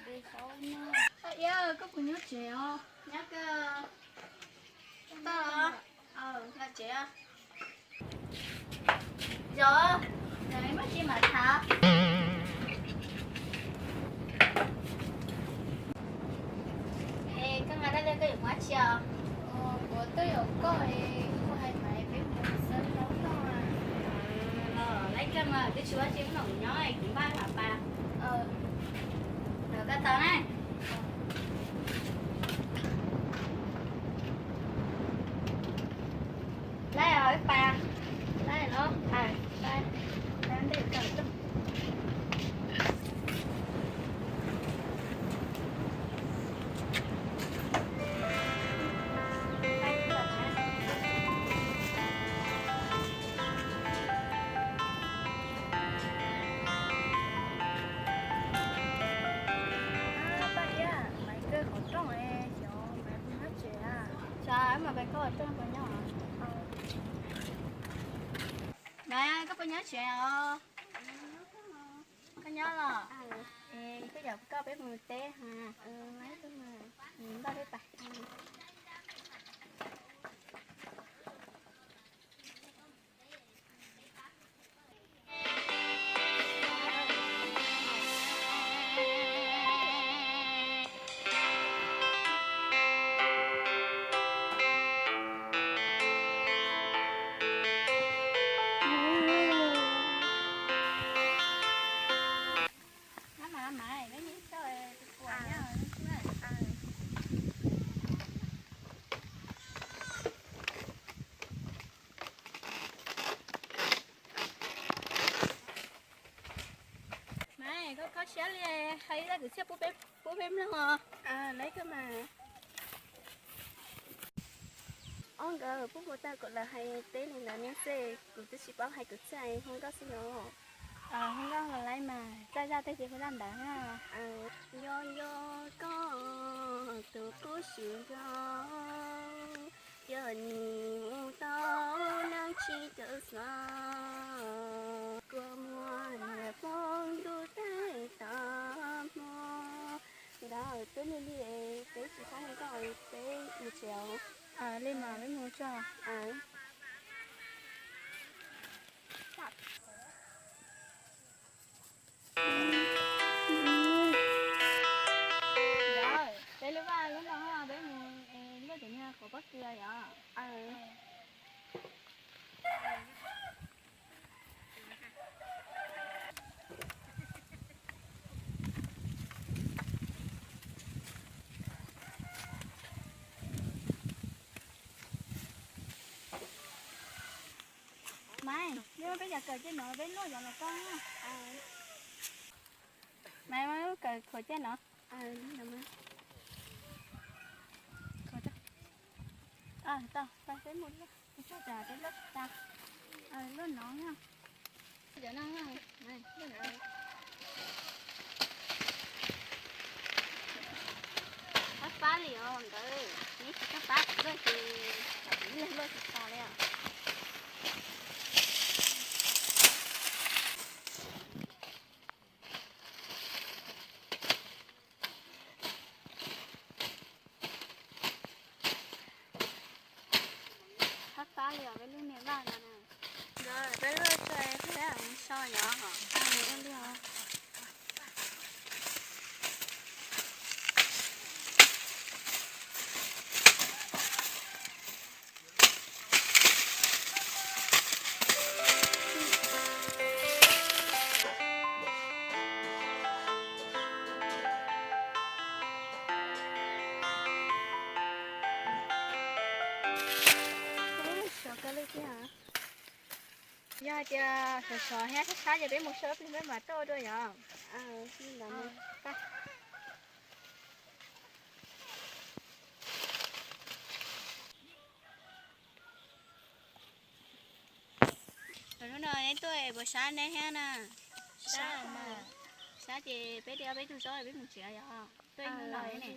đi sáu nữa. Dạ, có phụ nhớ trẻ không? Nhớ cái tao nhớ trẻ. Rồi, rồi mất chi mà thả. Ê, cái ngày đó lên cái gì quá chưa? Của tôi ở coi, có hai mày biết một sân đấu đâu à. Lấy cái mà cái chúa chim nồng nhói cũng ba hả ba. Được cái tao này. Lấy rồi ba. Lấy nữa. Đây. Đang đi cầm tâm. Trời mà bạn có ở trên bao nhiêu hả? Đây, có bao nhiêu chuyện không? Có nhớ là cái giờ có bé người té hả? Mấy cái mà bao đấy bà. Có xé li hay là cứ xé bố bém nữa hả? Lấy cái mà ông gờ bố người ta gọi là hay tế này là nên xe cứ tự xí báo hay cứ chạy không có gì nữa. Không có là lấy mà ra tới chị phải làm đã ha. Do có từ cố sự do giờ nhiều tao đang chỉ tự sao qua mùa hè phong đôi tay ta mò đó tới lên đi tới chỉ có hay có tới một chiều lên mà với mua cho rồi tới lúc đó bé mua lúc đó nha có bác kia vậy mày nếu bây giờ cởi trên nó bên nó giờ là con mày mới cởi khỏi trên nó đúng rồi khỏi cho tao tới một lúc cho trà tới lúc ta lúc nó nha giờ nó này lúc này các bác liền đấy ní các bác rồi thì lên thì sao đấy cái lúc này ba nè rồi cái lúc chơi cái là sao nhỏ hả em đi hả giờ chưa sờ hết sáng giờ đến một số bên mà tôi rồi nhở xin lỗi ta rồi nó nói tôi buổi sáng đây ha nè sáng thì bé đeo bé tôi rồi bé một chuyện vậy tôi nó nói này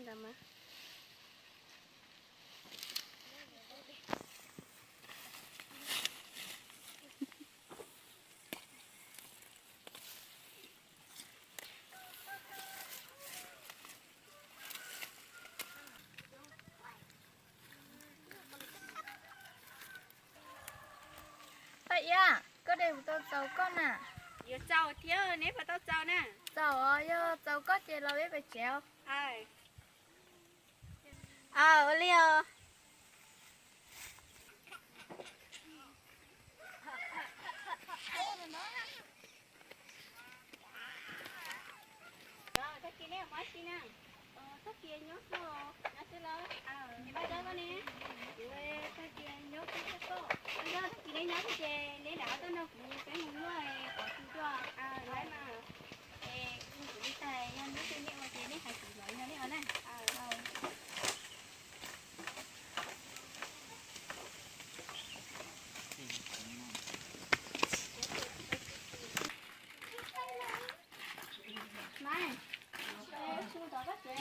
à có đều tao cháu con à giờ cháu thiếu nếu mà tao cháu nè cháu ơi cháu có chị lo biết về chéo ai Olio thế kia nè mới kia nè thế kia nhớ số lo bây giờ con nè thế kia nhớ cái số bây giờ thế kia nhớ cái gì để đảo tôi nó cũng cái muốn nuôi có gì cho lấy mà cũng đi tay nhân nước cái mà thì này hay chỉ nói nó này này mai chú đó bắt chế